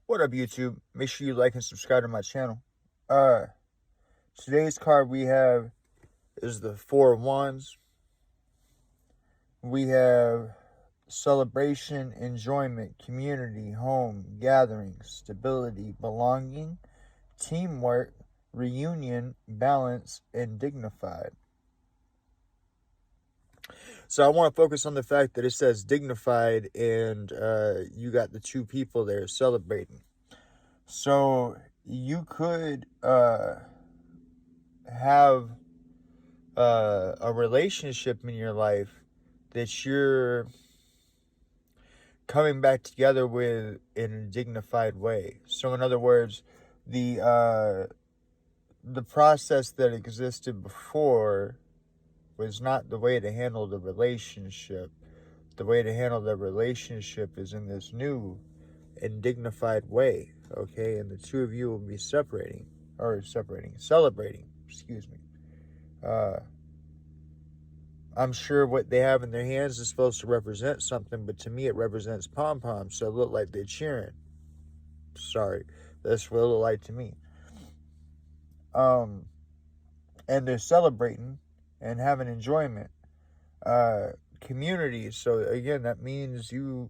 What up, YouTube? Make sure you like and subscribe to my channel. Uh, Today's card we have is the Four of Wands. We have celebration, enjoyment, community, home, gatherings, stability, belonging, teamwork, reunion, balance, and dignified. So I want to focus on the fact that it says dignified, and you got the two people there celebrating. So you could have a relationship in your life that you're coming back together with in a dignified way. So in other words, the process that existed before was not the way to handle the relationship. The way to handle the relationship is in this new and dignified way, okay? And the two of you will be celebrating, excuse me. I'm sure what they have in their hands is supposed to represent something, but to me it represents pom-poms, so it looked like they're cheering. Sorry, that's what it looked like to me. And they're celebrating and having enjoyment. Community, so again, that means you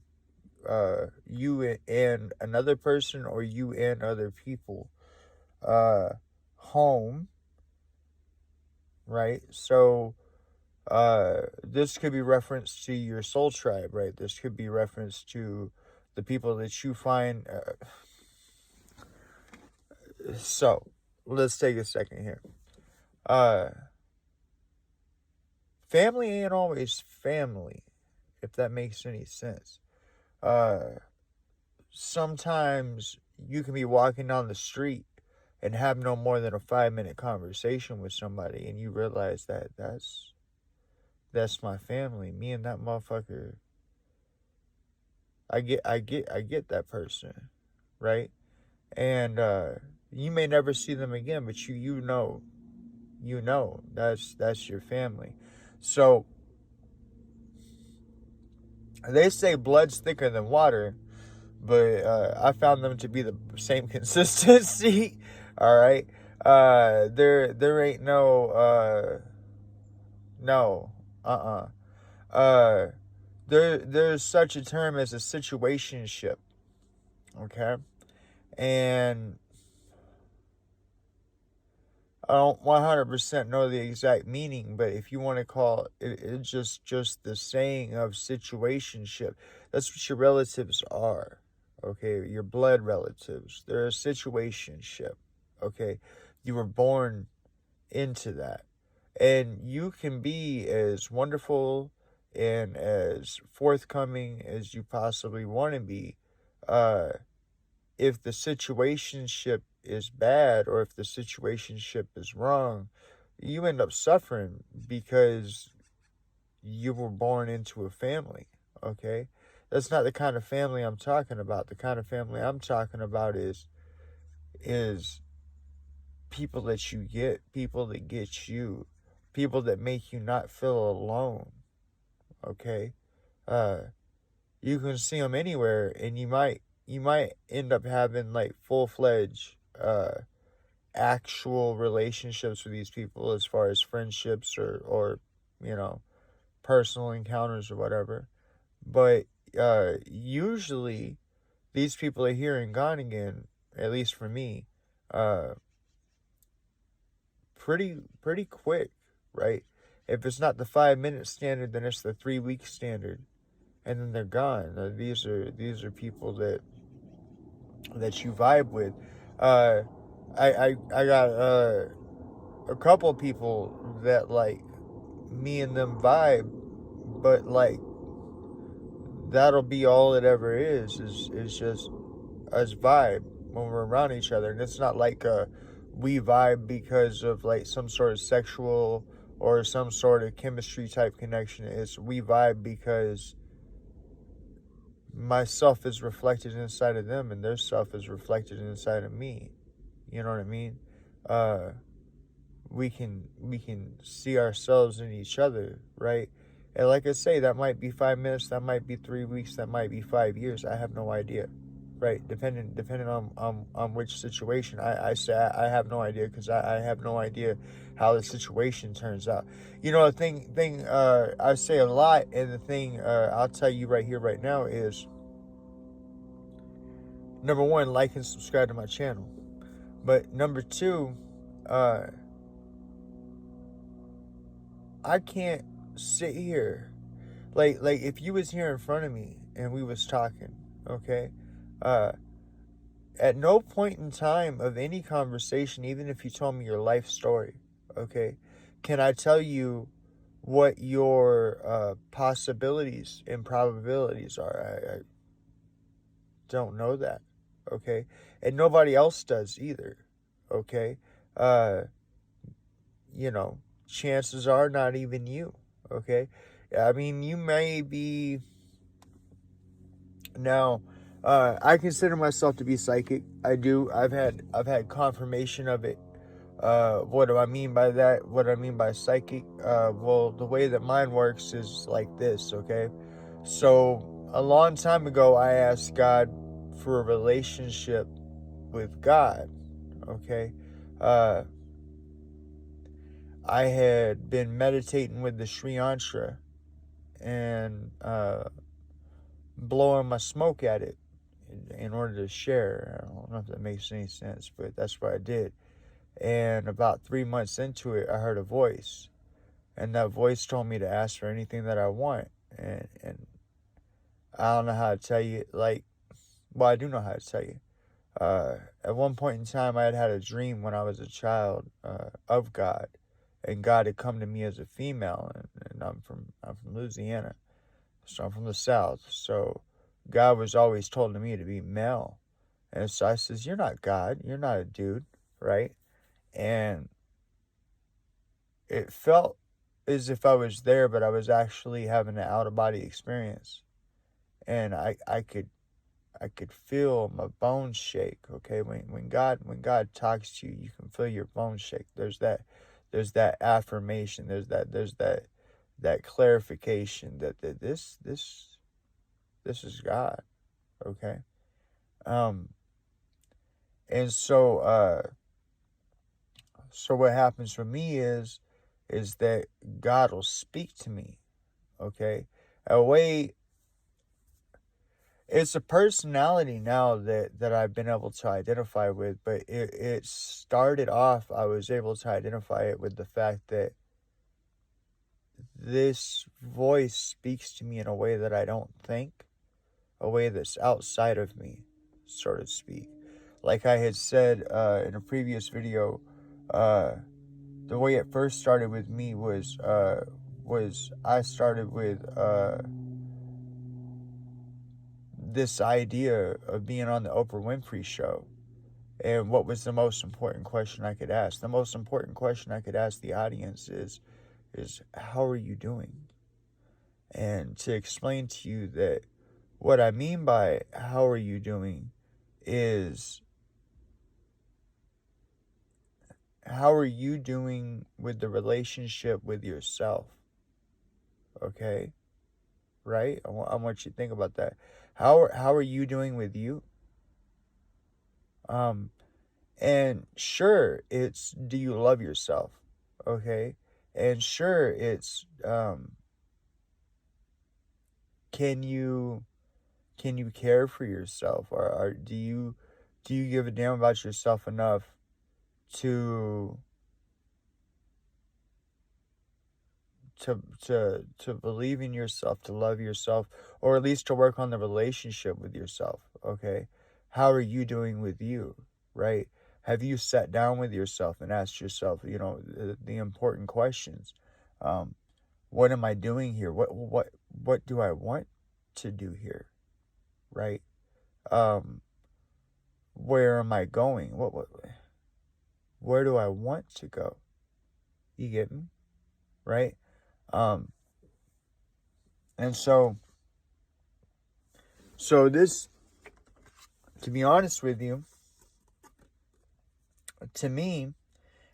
and another person, or you and other people. Home, right? So this could be reference to your soul tribe, right? This could be reference to the people that you find. So let's take a second here. Family ain't always family, if that makes any sense. Sometimes you can be walking down the street and have no more than a 5-minute conversation with somebody, and you realize that that's my family. Me and that motherfucker. I get that person, right? And you may never see them again, but you know that's your family. So they say blood's thicker than water, but I found them to be the same consistency. All right, there ain't no there's such a term as a situationship, okay? And I don't 100% know the exact meaning, but if you want to call it, it's just the saying of situationship. That's what your relatives are, okay? Your blood relatives. They're a situationship, okay? You were born into that. And you can be as wonderful and as forthcoming as you possibly want to be. If the situationship is bad, or if the situationship is wrong, you end up suffering because you were born into a family, okay? That's not the kind of family I'm talking about. The kind of family I'm talking about is people that you get, people that get you, people that make you not feel alone, okay? You can see them anywhere, and you might end up having like full-fledged actual relationships with these people, as far as friendships or you know, personal encounters or whatever. But usually these people are here and gone again, at least for me, uh pretty quick, right? If it's not the 5-minute standard, then it's the 3-week standard, and then they're gone. These are people that you vibe with. I got a couple of people that, like, me and them vibe, but like that'll be all it ever is just us vibe when we're around each other. And it's not like we vibe because of like some sort of sexual or some sort of chemistry type connection. It's we vibe because myself is reflected inside of them, and their self is reflected inside of me. You know what I mean? Uh, we can see ourselves in each other, right? And like I say, that might be 5 minutes, that might be 3 weeks, that might be 5 years. I have no idea. right? Depending on which situation. I say I have no idea, because I have no idea how the situation turns out. You know, the thing I say a lot, and the thing I'll tell you right here, right now, is number one, like and subscribe to my channel. But number two, uh, I can't sit here like if you was here in front of me and we was talking, okay, uh, at no point in time of any conversation, even if you told me your life story, okay, can I tell you what your possibilities and probabilities are. I don't know that, okay, and nobody else does either, okay. uh you know, chances are not even you, okay. I mean, you may be. Now, I consider myself to be psychic. I do. I've had confirmation of it. What do I mean by that? What do I mean by psychic? Well, the way that mine works is like this, okay? So, a long time ago, I asked God for a relationship with God, okay? Uh, I had been meditating with the Sri Yantra and blowing my smoke at it in order to share. I don't know if that makes any sense, but that's what I did. And about 3 months into it, I heard a voice, and that voice told me to ask for anything that I want. And I don't know how to tell you. Like, well, I do know how to tell you. At one point in time, I had a dream when I was a child of God, and God had come to me as a female, and I'm from Louisiana, so I'm from the South. So God was always told to me to be male. And so I says, "You're not God. You're not a dude, right?" And it felt as if I was there, but I was actually having an out of body experience. And I could feel my bones shake. Okay, when God talks to you, you can feel your bones shake. There's that affirmation. There's that clarification that this is God. Okay. Um. And so what happens for me is that God will speak to me. Okay. A way. It's a personality now that I've been able to identify with, but it started off, I was able to identify it with the fact that this voice speaks to me in a way that I don't think, a way that's outside of me, so to speak. Like I had said in a previous video, the way it first started with me was I started with this idea of being on the Oprah Winfrey show. And what was the most important question I could ask? The most important question I could ask the audience is how are you doing? And to explain to you that what I mean by how are you doing is how are you doing with the relationship with yourself? Okay? Right? I want you to think about that. How are you doing with you? And sure, it's, do you love yourself? Okay? And sure, it's can you care for yourself, or do you give a damn about yourself enough to to believe in yourself, to love yourself, or at least to work on the relationship with yourself? Okay? How are you doing with you? Right? Have you sat down with yourself and asked yourself, the important questions? What am I doing here? What do I want to do here? Right? Where am I going? Where do I want to go? You get me? Right? And so this, to be honest with you, to me,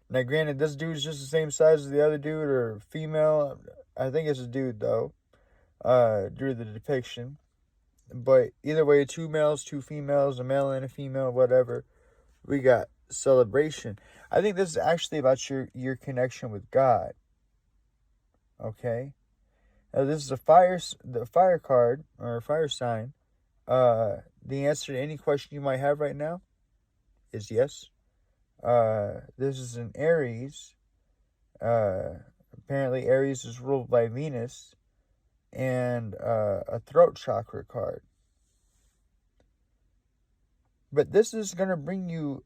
now granted, this dude's just the same size as the other dude, or female. I think it's a dude though, due to the depiction. But either way, 2 males, 2 females, a male and a female, whatever, we got celebration. I think this is actually about your connection with God. Okay? Now this is the fire card, or fire sign. The answer to any question you might have right now is yes. This is an Aries. Apparently Aries is ruled by Venus, and a throat chakra card. But this is going to bring you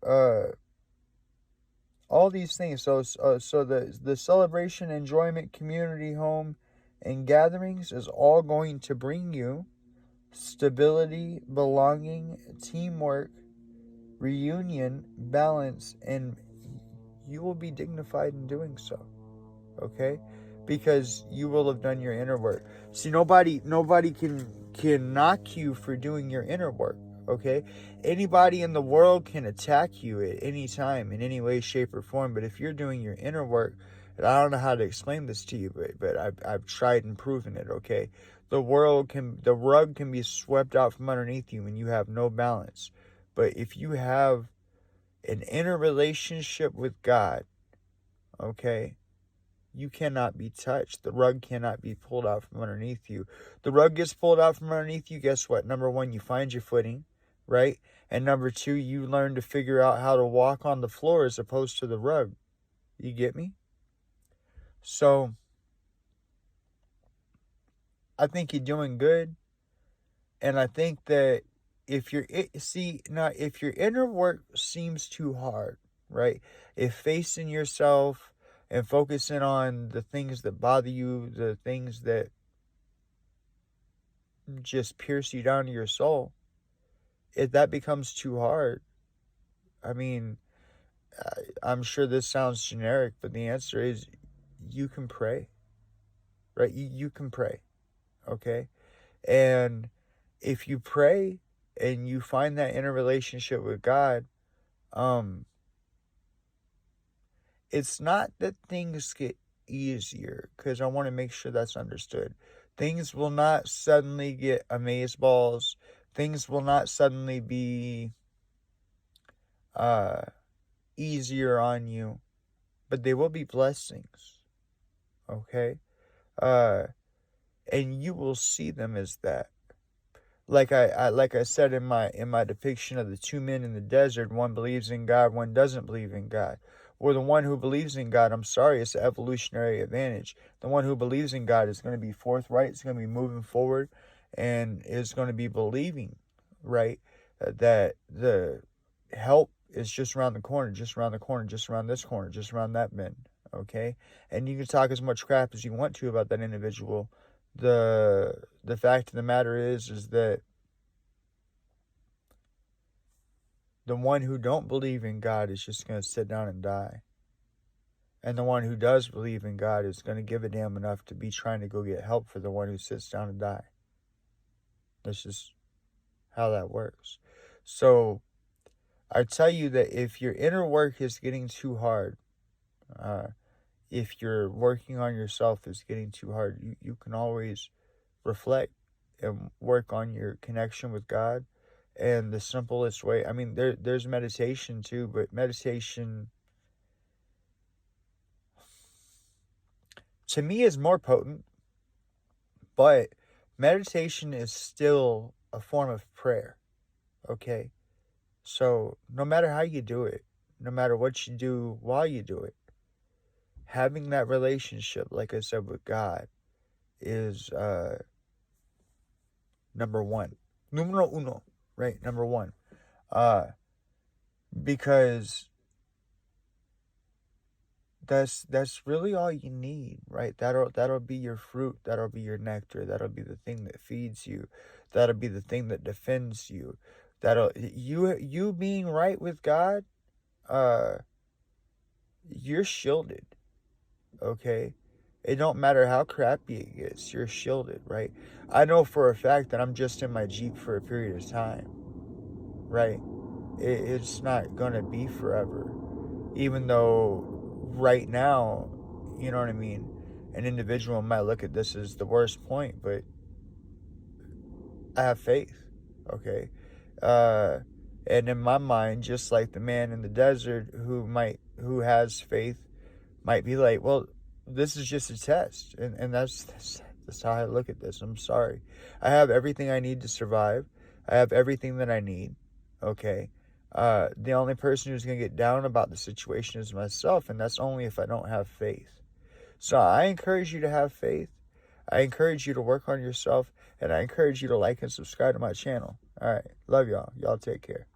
all these things. So the celebration, enjoyment, community, home, and gatherings is all going to bring you stability, belonging, teamwork, reunion, balance, and you will be dignified in doing so. Okay? Because you will have done your inner work. See, nobody can knock you for doing your inner work. Okay? Anybody in the world can attack you at any time, in any way, shape, or form. But if you're doing your inner work, and I don't know how to explain this to you, but I've tried and proven it. Okay? The rug can be swept out from underneath you when you have no balance. But if you have an inner relationship with God, okay, you cannot be touched. The rug cannot be pulled out from underneath you. The rug gets pulled out from underneath you, guess what? Number one, you find your footing, right? And number two, you learn to figure out how to walk on the floor as opposed to the rug. You get me? So, I think you're doing good. And I think that if your inner work seems too hard, right? If facing yourself and focusing on the things that bother you, the things that just pierce you down to your soul, if that becomes too hard, I mean, I'm sure this sounds generic, but the answer is you can pray, right? You can pray, okay? And if you pray and you find that inner relationship with God, it's not that things get easier, because I want to make sure that's understood. Things will not suddenly get amazeballs. Things will not suddenly be easier on you, but they will be blessings. Okay? And you will see them as that. Like I said in my depiction of the two men in the desert, one believes in God, one doesn't believe in God. Or the one who believes in God, I'm sorry, it's an evolutionary advantage. The one who believes in God is going to be forthright, it's going to be moving forward, and is going to be believing, right, that the help is just around the corner, just around the corner, just around this corner, just around that bend, okay? And you can talk as much crap as you want to about that individual. The fact of the matter is that the one who don't believe in God is just going to sit down and die. And the one who does believe in God is going to give a damn enough to be trying to go get help for the one who sits down and die. That's just how that works. So I tell you that if your inner work is getting too hard, if you're working on yourself is getting too hard, you can always reflect and work on your connection with God. And the simplest way, I mean, there's meditation too, but meditation to me is more potent. But meditation is still a form of prayer, okay? So no matter how you do it, no matter what you do while you do it, having that relationship, like I said, with God is number one. Numero uno, right? Number one. Because that's really all you need, right? That'll be your fruit, that'll be your nectar, that'll be the thing that feeds you, that'll be the thing that defends you. That'll you being right with God, you're shielded. Okay? It don't matter how crappy it gets, you're shielded, right? I know for a fact that I'm just in my Jeep for a period of time, right? It's not gonna be forever. Even though right now, you know what I mean, an individual might look at this as the worst point, but I have faith. Okay. And in my mind, just like the man in the desert who has faith might be like, well, this is just a test. And that's how I look at this. I'm sorry. I have everything I need to survive. I have everything that I need. Okay. The only person who's going to get down about the situation is myself, and that's only if I don't have faith. So I encourage you to have faith. I encourage you to work on yourself, and I encourage you to like and subscribe to my channel. All right. Love y'all. Y'all take care.